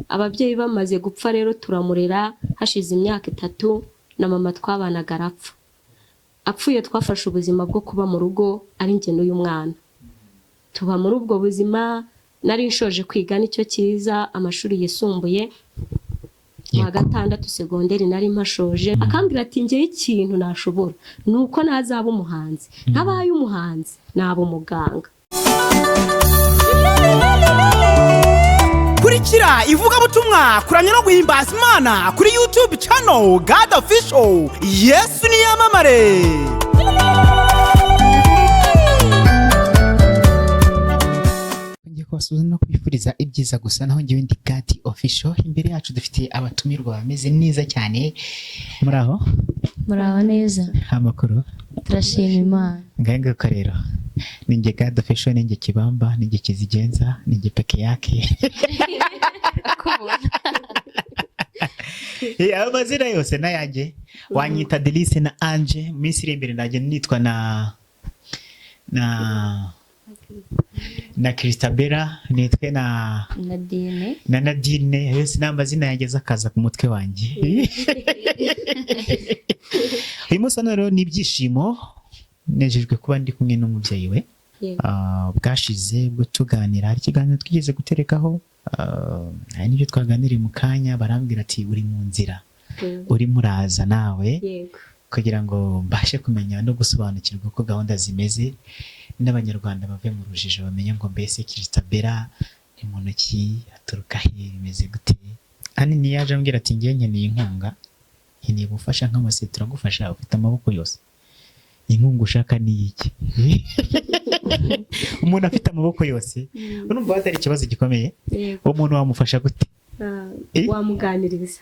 ababyeyi bamaze gupfa rero turamurera hashize imyaka 3 na mama twabanaga arapfa. Apfuye twafashe ubuzima bwo kuba mu rugo ari njye n'uyu mwana. Tuba muri ubwo buzima, nari nshoje kwiga nicyo cyiza amashuri yisumbuye. Mu gatandatu segonderi nari mpashoje, akambwira ati njye ikintu nashobora nuko nazaba umuhanzi. Ntabaye umuhanzi nabo muganga. Kurikira ivugabutumwa kuramya no guhimbaza Imana kuri YouTube channel God Official. Yesu ni yamamare. Kubasuhuza no kwifuriza ibyiza gusa naho ngiye ndi God Official. Imbere yacu dufite abatumirwa bameze neza cyane. Muraho neza. Amakuru Turashima Imana. Ngenge ko rero ninjye God Official, ninjye Kibamba, ninjye Kizigenza, ninjye peke yake. Amazina yose nayanjye wanyita Delice na Ange. Minsi iri imbere najye nitwa na Christabella, nitwe na Nadine. Yose n'amazina yageze akaza ku mutwe wanjye. Uyu munsi rero ni ibyishimo, nejejwe kuba ndi kumwe n'umubyeyi we. Bwashize bwo tuganira, hari ikiganiro twigeze guterekaho, hari n'ibyo twaganiriye mu kanya, barambwira ati uri mu nzira, uri muraza nawe kugira ngo mbashe kumenya no gusobanukirwa uko gahunda zimeze, n'abanyarwanda bave mu rujijo bamenye ngo mbese Christabella ni muntu ki, aturuka he, bimeze gute. Ni yaje ambwira ati ngiye nkeneye inkunga, nkeneye gufasha nk'amase, turagufasha, ufite amaboko yose. Inkunga ushaka ni iki? Umuntu afite amaboko yose urumva atari ikibazo gikomeye. Uwo muntu wamufasha gute?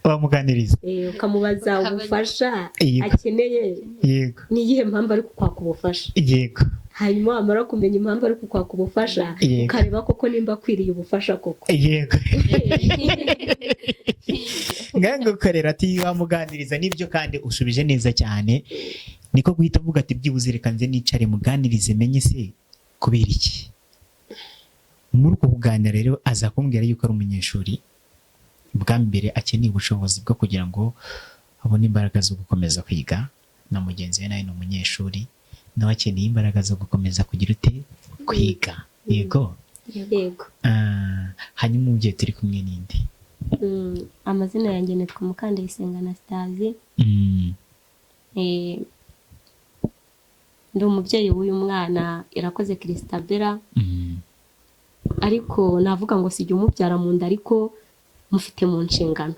Wamuganiriza ukamubaza ubufasha akeneye. Yego. Ni iyihe mpamvu ari kukwaka ubufasha? Yego. Hanyuma amara kumenya impamvu ari kukwaka ubufasha, ukareba koko nimba akwiriye ubufasha koko. Yego. Ngango ukorera ati wamuganiriza nibyo kandi usubije neza cyane. Niko guhita avuga ati byibuze reka nze nicare muganirize menye se kubera iki. Muri uko kuganira rero aza kumbwira yuko ari umunyeshuri, bwa mbere akeneye ubushobozi bwo kugira ngo abone imbaraga zo gukomeza kwiga, na mugenzi we nawe ni umunyeshuri, nawe akeneye imbaraga zo gukomeza kugira ute kwiga. Yego. Hanyuma umubyeyi turi kumwe n'indi. Amazina yanjye nitwa Mukandayisenga Anastase. Ndi umubyeyi w'uyu mwana Irakoze Christabella. Ariko navuga ngo sijye umubyara mu nda, ariko mufite mu nshingano.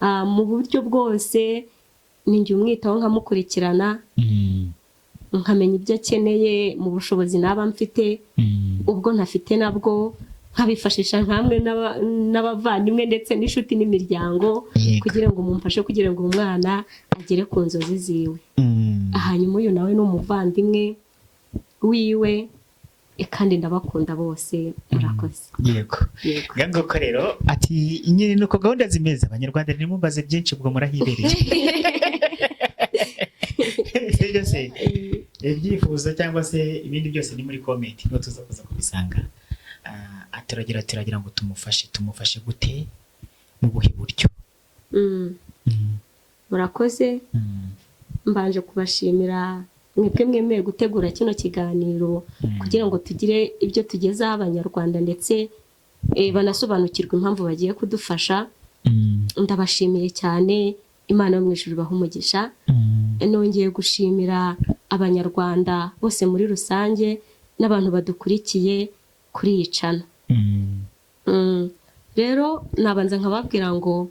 Mu buryo bwose ninjye umwitaho, nkamukurikirana, nkamenya ibyo akeneye mu bushobozi naba mfite, ubwo ntafite nabwo nkabifashisha nkamwe n'abavandimwe ndetse n'inshuti n'imiryango, kugira ngo mumfashe kugira ngo umwana agere ku nzozi ziwe. Hanyuma uyu nawe ni umuvandimwe wiwe, kandi ndabakunda bose. Murakoze. Yego. Ngango ko rero ati nyine nuko gahunda zimeze, abanyarwanda ntimumbaze byinshi ubwo murahibereye. Byose ibyifuzo cyangwa se ibindi byose ni muri comment, no tuza kuza kubisanga. Turagira ngo tumufashe gute, mu buhe buryo? Murakoze. Mbanje kubashimira mwebwe mwemeye gutegura kino kiganiro kugira ngo tugire ibyo tugezaho abanyarwanda, ndetse banasobanukirwa impamvu bagiye kudufasha. Ndabashimiye cyane, Imana yo mu ijuru ibahe umugisha. Nongeye gushimira abanyarwanda bose muri rusange n'abantu badukurikiye kuri iyi channel. Rero nabanza nkababwira ngo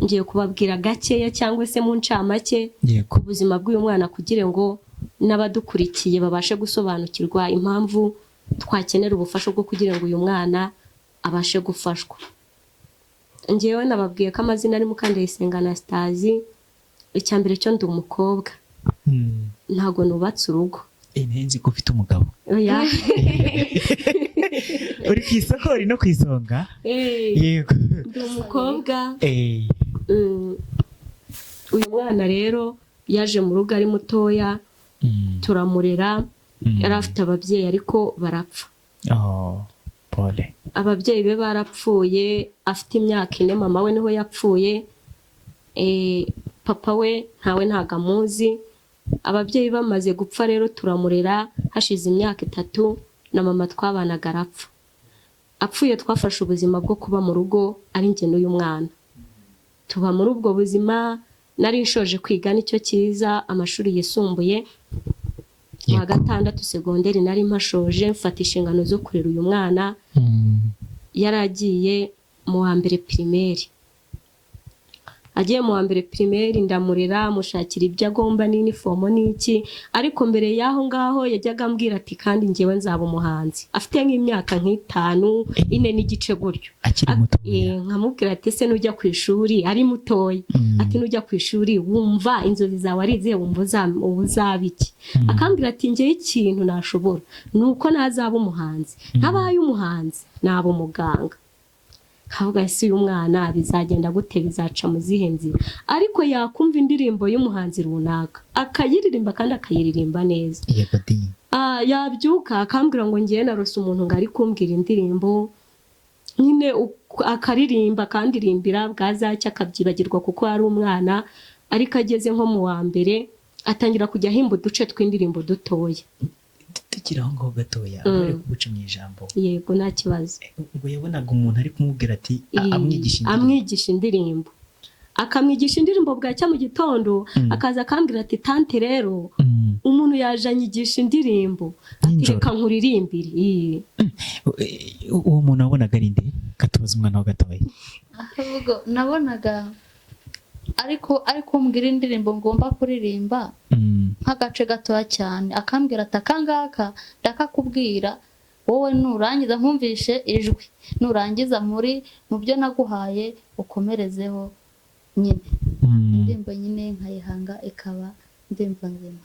ngiye kubabwira gakeya cyangwa se mu ncamake ku buzima bw'uyu mwana, kugira ngo n'abadukurikiye babashe gusobanukirwa impamvu twakenera ubufasha bwo kugira ngo uyu mwana abashe gufashwa. Ngewe nababwiye ko amazina ari Mukandayisenga Anastase. Icyambere cyo ndi umukobwa, ntago nubatse urugo. Nzi ko ufite umugabo. Oya. Uri ku isoko, uri no ku isonga. Yego. Ndi umukobwa. Uyu mwana rero yaje mu rugo ari mutoya, turamurera. Yari afite ababyeyi ariko barapfa. pole. ababyeyi be barapfuye afite imyaka 4, mama we niho yapfuye. Papa we ntago amuzi. Ababyeyi bamaze gupfa rero turamurera, hashize imyaka 3 na mama twabanaga arapfa. Apfuye twafashe ubuzima bwo kuba mu rugo ari njye n'uyu mwana. Tuba muri ubwo buzima, nari nshoje kwiga nicyo cyiza amashuri yisumbuye. Mu wa gatandatu segonderi nari mpashoje mfata inshingano zo kurera uyu mwana. Yaragiye mu wa mbere primaire. Agiye mu wa mbere primaire ndamurera, mushakira ibyo agomba n'uniform n'iki, ariko mbere yaho ngaho yajyaga ambwira ati kandi njyewe nzaba umuhanzi. Afite nk'imyaka 5, 4 n'igice gutyo. Akiri muto. Nkamubwira ati se nujya ku ishuri, ari mutoya. Ati nujya ku ishuri wumva inzozi zawe ari izihe, wumva uzabiki. Akambwira ati njye ikintu nashobora nuko nazaba umuhanzi. Ntabaye umuhanzi naba umuganga. Kavuga ese uyu mwana bizagenda gute, bizaca mu zihe nzira, ariko yakumva indirimbo y'umuhanzi runaka akayiririmba kandi akayiririmba neza. Yego di. Yabyuka akambwira ngo ngiye narose umuntu ngari kumbwira indirimbo nyine akaririmba kandi rimbira bwazacya akabyibagirwa kuko ari umwana. Ariko ageze nko mu wa mbere atangira kujya ahimba uduce tw'indirimbo dutoya. Tukiraho ngo gatoya ari kuguca mu ijambo. Yego nta kibazo. Ubwo yabonaga umuntu ari kumubwira ati amwigisha indirimbo. Akamwigisha indirimbo bwacya mu gitondo akaza akambwira ati tante rero umuntu yaje anyigisha indirimbo ati reka nkuririmbire. Uwo muntu wabonaga ari nde? Gatoza umwana wa gatoya. Ahubwo nabonaga ariko mbwira indirimbo ngomba kuririmba nk'agace gatoya cyane, akambwira ati akangaka ndakakubwira wowe nurangiza nkumvishe ijwi, nurangiza mu byo naguhaye ukomerezeho nyine. Indirimbo nyine nkayihanga ikaba indirimbo nzima.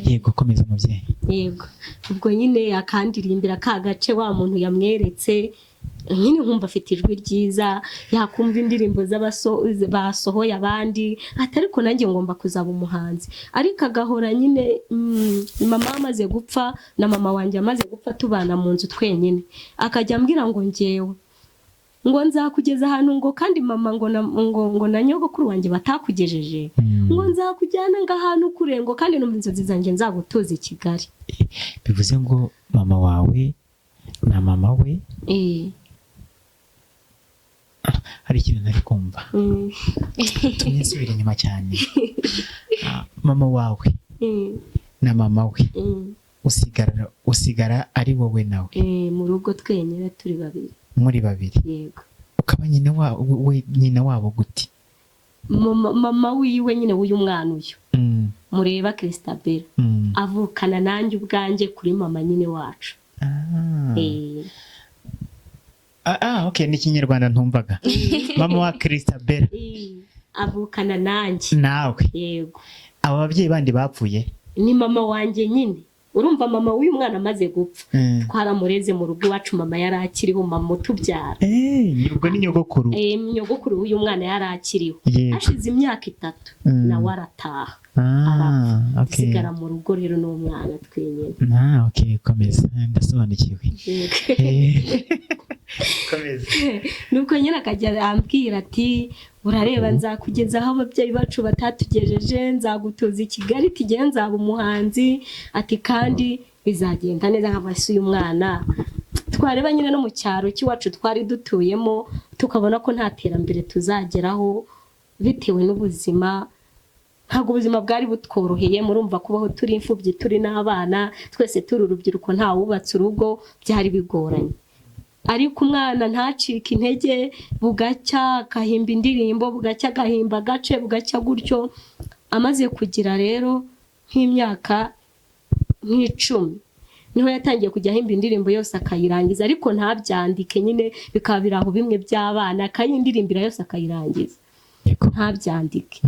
Yego komeza mubyeyi. Yego ubwo nyine akandirimbira ka gace wa muntu yamweretse, nyine nkumva afite ijwi ryiza, yakumva indirimbo basohoye abandi, ariko nanjye ngomba kuzaba umuhanzi. Ariko agahora nyine mama amaze gupfa na mama wanjye amaze gupfa tubana mu nzu twenyine, akajya ambwira ngo ngewe ngo nzakugeza ahantu ngo kandi mama ngo na nyogokuru wanjye batakugejeje, ngo nzakujyana ngahantu kure ngo kandi no mu nzozi zanjye nzagutuza i Kigali. Bivuze ngo mama wawe na mama we hari ikintu ntari kumva. Tunyisubire inyuma cyane. Mama wawe na mama we usigara ari wowe nawe mu rugo twenyine turi babiri. Muri babiri. Yego. Ukaba nyina wabo gute? Mama wiwe nyine w'uyu mwana uyu mureba Christabel avukana nanjye ubwanjye kuri mama nyine wacu. Okay, ni Kinyarwanda ntumvaga. Mama wa Christabel avukana nanjye nawe. Yego. Aba babyeyi bandi bapfuye ni mama wanjye nyine. Urumva mama w'uyu mwana amaze gupfa twaramureze mu rugo iwacu, mama yari akiriho, mama utubyara. Ubwo ni nyogokuru. Nyogokuru w'uyu mwana yari akiriho. Hashize imyaka 3 nawe arataha. Sigara mu rugo rero n'umwana twenyine. Okay, komeza ndasobanukiwe. Komeza. Nuko nyine akajya ambwira ati urareba nzakugeza aho ababyeyi bacu batatugejeje, nzagutuza i Kigali, tujye nzaba umuhanzi, ati kandi bizagenda neza. Nk'abasi uyu mwana twareba nyine no mu cyaro cy'iwacu twari dutuyemo tukabona ko nta terambere tuzageraho bitewe n'ubuzima. Ntabwo ubuzima bwari butworoheye, murumva kubaho turi imfubyi turi n'abana twese turi urubyiruko, nta wubatse urugo, byari bigoranye. Ariko umwana ntacike intege, bugacya akahimba indirimbo, bugacya agahimba agace, bugacya gutyo. Amaze kugira rero nk'imyaka 10 niho yatangiye kujya ahimba indirimbo yose akayirangiza, ariko ntabyandike nyine bikaba biraho bimwe by'abana, akayindirimbira yose akayirangiza ntabyandike.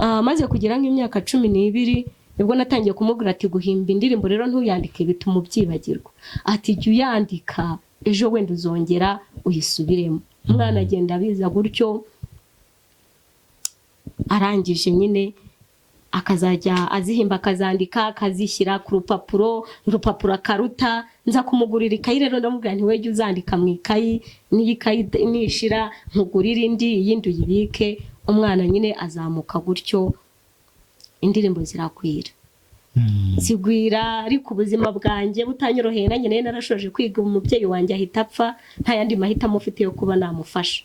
Amaze kugira nk'imyaka 12 nibwo natangiye kumubwira ati guhimba indirimbo rero ntuyandike bituma ubyibagirwa, ati jya uyandika ejo wenda uzongera uyisubiremo. Umwana agenda abiza gutyo, arangije nyine akazajya azihimba akazandika akazishyira ku rupapuro akaruta nza kumugurira ikayi rero ndamubwira nti wejye uzandika mu ikayi n'iyi kayi nishira nkugurira iyindi uyibike umwana nyine azamuka gutyo indirimbo zirakwira zigwira ariko ubuzima bwanjye butanyoroheye nanjye nayo narashoje kwiga umubyeyi wanjye ahita apfa nta yandi mahitamo ufite yo kuba namufasha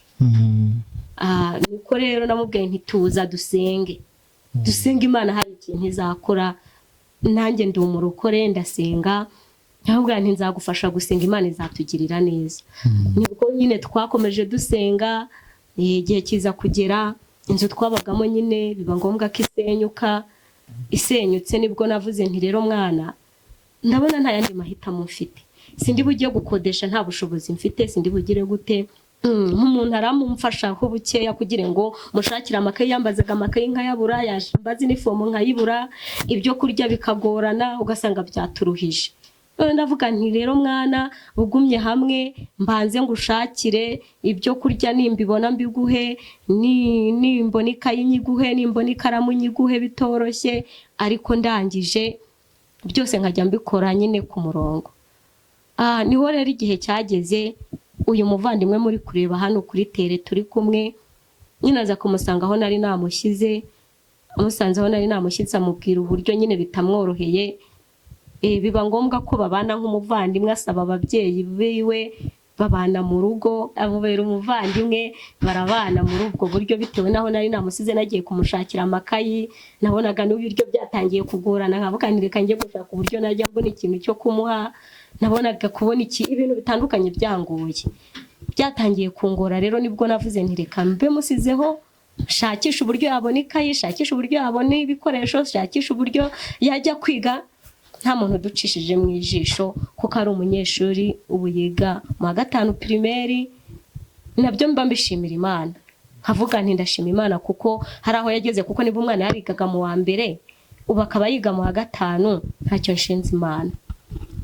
niko rero namubwiye nti tuza dusenge Imana hari ikintu izakora nanjye ndi umurokore ndasenga ntabwo nti nzagufasha gusenga Imana izatugirira neza nibwo nyine twakomeje dusenga igihe kiza kugera inzu twabagamo nyine biba ngombwa ko isenyutse nibwo navuze nti rero mwana ndabona nta yandi mahitamo mfite sindi bugiye gukodesha nta bushobozi mfite sindi bugire gute nk'umuntu aramumfashaho bukeya kugira ngo mushakire amakayi yambazaga amakayi nkayabura yambaza inifomo nkayibura ibyo kurya bikagorana ugasanga byaturuhije ndavuga nti rero mwana ugumye hamwe mbanze ngushakire ibyo kurya nimbibona mbiguhe nimbona ikayi nyiguhe nimbona ikaramu nyiguhe bitoroshye ariko ndangije byose nkajya mbikora nyine ku murongo niho rero igihe cyageze uyu muvandimwe muri kureba hano kuri tere turi kumwe nyine aza kumusanga aho nari namushyize amusanze aho nari namushyize amubwira uburyo nyine bitamworoheye biba ngombwa ko babana nk'umuvandimwe asaba ababyeyi biwe babana mu rugo amubera umuvandimwe barabana muri ubwo buryo bitewe naho nari namusize nagiye kumushakira amakayi nabonaga n'uburyo byatangiye kugorana nkavuga nti reka njye gushaka uburyo najya mbona ikintu cyo kumuha nabonaga kubona ibintu bitandukanye byangoye byatangiye kungora rero nibwo navuze nti reka mbe musizeho shakisha uburyo yabona ikayi shakisha uburyo yabona ibikoresho shakisha uburyo yajya kwiga nta muntu ducishije mu ijisho kuko ari umunyeshuri ubu yiga mu wa 5 primaire nabyo mba mbishimira Imana nkavuga nti ndashima Imana kuko hari aho yageze kuko niba umwana yarigaga mu wa mbere ubu akaba yiga mu wa 5 ntacyo nshinze Imana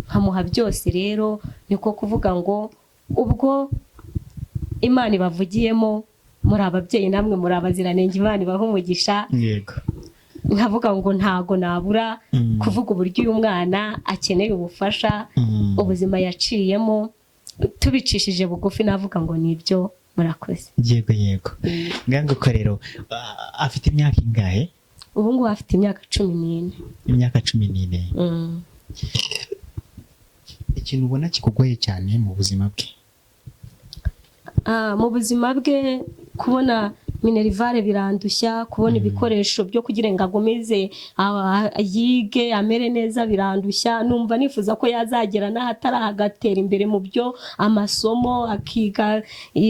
nkamuha byose rero niko kuvuga ngo ubwo Imana ibavugiyemo muri ababyeyi namwe muri abaziranenge Imana ibaha umugisha yego nkavuga ngo ntago nabura kuvuga uburyo uyu mwana akeneye ubufasha ubuzima yaciyemo tubicishije bugufi navuga ngo nibyo murakoze yego ngango ko rero afite imyaka ingahe ubu ngubu afite imyaka 14 imyaka 14 ikintu ubona kikugoye cyane mu buzima bwe mu buzima bwe kubona minerivare birandushya kubona ibikoresho byo kugira ngo agomeze yige amere neza birandushya numva nifuza ko yazagera n'ahatari agatera imbere mu byo amasomo akiga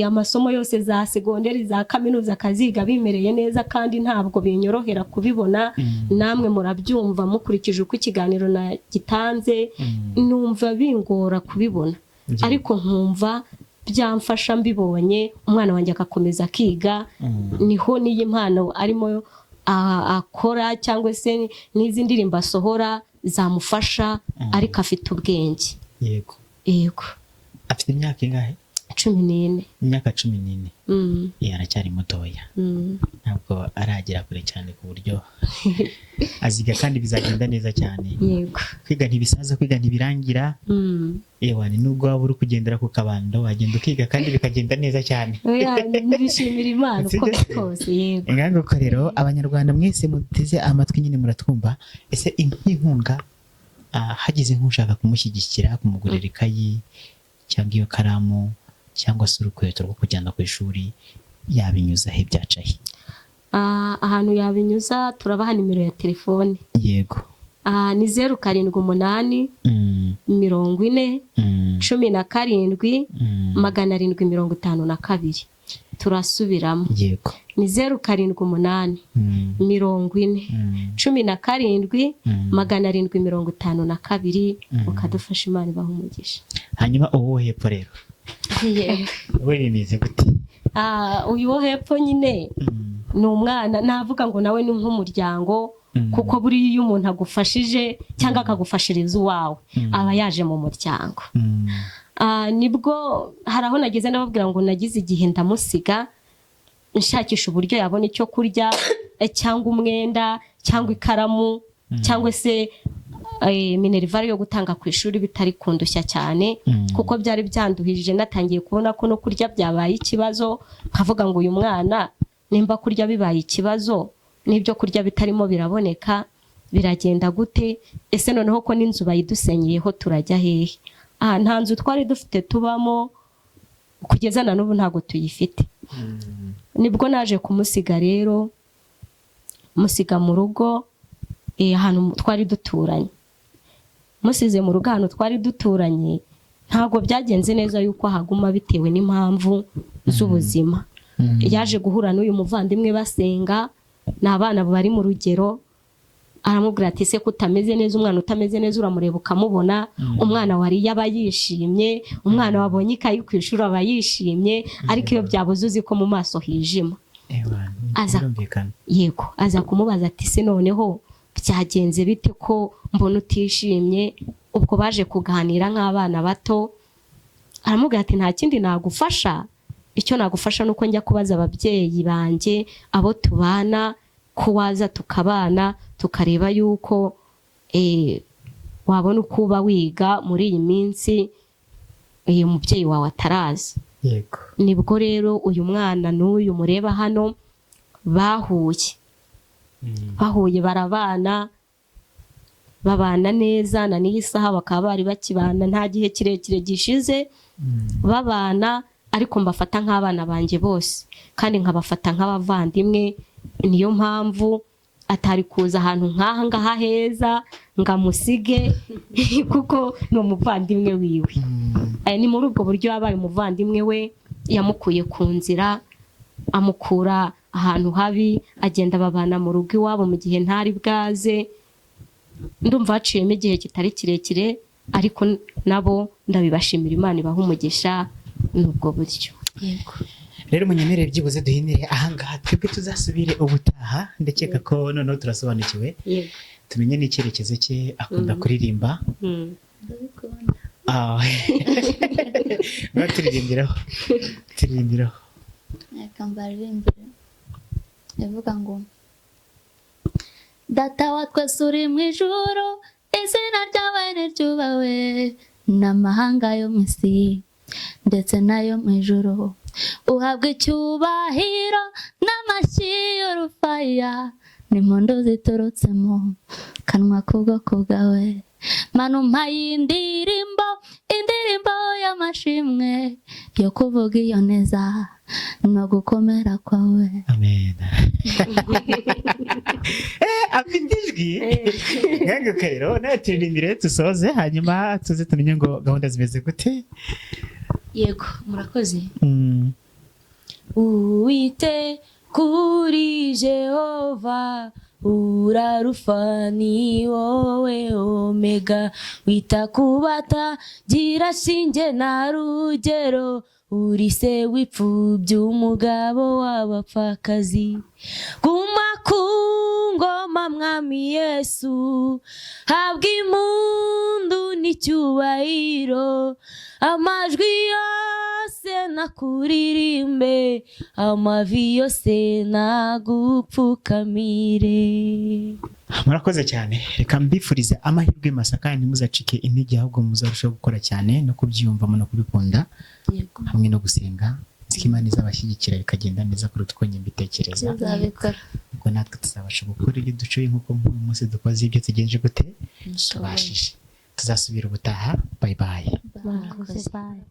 amasomo yose za segonderi za kaminuza akaziga bimereye neza kandi ntabwo binyorohera kubibona namwe murabyumva mukurikije uko ikiganiro gitanze numva bingora kubibona ariko nkumva byamfasha mbibonye umwana wanjye agakomeza akiga niho niyi mpano arimo akora cyangwa se n'izi ndirimbo asohora zamufasha ariko afite ubwenge yego afite imyaka ingahe 14 imyaka 14 aracyari mutoya ntabwo aragera kure cyane ku buryo aziga kandi bizagenda neza cyane yego kwiga ntibisaza kwiga ntibirangira ni nubwo waba uri kugendera ku kabando wagenda ukiga kandi bikagenda neza cyane nibishimira Imana uko kose yego ngango ko rero abanyarwanda mwese muteze amatwi nyine muratwumva ese inkunga hagize nk'ushaka kumushyigikira kumugurira ikayi cyangwa iyo karamu cyangwa se urukweto rwo kujyana ku ishuri yabinyuza he byacahe ahantu yabinyuza turabaha nimero ya telefone yego ni 078 40 17 752 turasubiramo yego ni 078 40 17 752 ukadufasha Imana ibaha umugisha hanyuma uwo hepfo rero we bimeze gute uyu wo hepfo nyine ni umwana navuga ngo nawe ni nk'umuryango kuko buri iyo umuntu agufashije cyangwa akagufashiriza uwawe aba yaje mu muryango nibwo hari aho nageze ndababwira ngo nagize igihe ndamusiga nshakisha uburyo yabona icyo kurya cyangwa umwenda cyangwa ikaramu cyangwa se minerivare yo gutanga ku ishuri bitari kundushya cyane kuko byari byanduhije, natangiye kubona ko no kurya byabaye ikibazo, nkavuga ngo uyu mwana nimba kurya bibaye ikibazo n'ibyo kurya bitarimo biraboneka biragenda gute, ese noneho ko n'inzu bayidusenyeyeho turajya hehe? Nta nzu twari dufite tubamo kugeza na n'ubu ntago tuyifite. Nibwo naje kumusiga rero, musiga mu rugo ahantu twari duturanye. Musize mu rugo ahantu twari duturanye ntago byagenze neza yuko haguma bitewe n'impamvu z'ubuzima. Yaje guhura n'uyu muvandimwe basenga, n'abana bari mu rugero, aramubwira ati se kutameze neza, umwana utameze neza uramureba ukamubona, umwana wari yaba yishimye, umwana wabonye ikayi ku ishuri aba yishimye, ariko iyo byabuze uzi ko mu maso hijima. Yego, aza kumubaza ati se noneho byagenze bite ko mbona utishimye? Ubwo baje kuganira nk'abana bato, aramubwira ati nta kindi nagufasha, icyo nagufasha nuko njya kubaza ababyeyi banjye abo tubana ko waza tukabana tukareba yuko wabona uko uba wiga muri iyi minsi umubyeyi wawe ataraza. Yego. Nibwo rero uyu mwana n'uyu mureba hano bahuye barabana, babana neza, na n'iyi saha bakaba bari bakibana, nta gihe kirekire gishize babana, ariko mbafata nk'abana banjye bose kandi nkabafata nk'abavandimwe. Niyo mpamvu atari kuza ahantu nk'aha ngaha heza ngamusige kuko ni umuvandimwe wiwe. Ni muri ubwo buryo yabaye umuvandimwe we, yamukuye ku nzira amukura ahantu habi, agenda babana mu rugo iwabo mu gihe ntari bwaze. Ndumva haciyemo igihe kitari kirekire, ariko nabo ndabibashimira, Imana ibaha umugisha n'ubwo buryo. Yego. Rero munyemerere byibuze duhinire ahangaha, twebwe tuzasubire ubutaha. Ndakeka ko noneho turasobanukiwe, tumenye n'icyerekezo cye, akunda kuririmba. turirimbiraho reka mbaririmbire, ivuga ngo Data wa twese uri mu ijuru, izina ryawe niryubahwe, n'amahanga yo mu isi ndetse nayo mu ijuru uhabwa icyubahiro n'amashyi y'urufaya n'impundu ziturutse mu kanwa k'ubwoko bwawe. Mana umpaye indirimbo y'amashimwe yo kuvuga iyo neza no gukomera kwawe. Amen. Afite ijwi nkange rero, turirimbire dusoze, hanyuma tuze tumenye ngo gahunda zimeze gute. Yego, murakoze. Uwite kuri Jehova urarufa, ni wowe omega, wita kubata gira shinge na rugero, uri se w'ipfubyi umugabo w'abapfakazi. Guma ku ngoma mwami Yesu, habwa impundu n'icyubahiro, amajwi yose nakuririmbe, amavi yose nagupfukamire. Murakoze cyane, reka mbifurize amahirwe masa kandi muzacike intege, ahubwo muzarushaho gukora cyane no kubyiyumvamo no kubikunda. Yego. Hamwe no gusenga, Imana izabashyigikira bikagenda neza kuruta uko njye mbitekereza. Ubwo natwe tuzabasha gukora ibyo ducoye nk'uko uyu munsi dukoze ibyo tugenje gute tubashije. Tuzasubira ubutaha. Bye bye. Bye.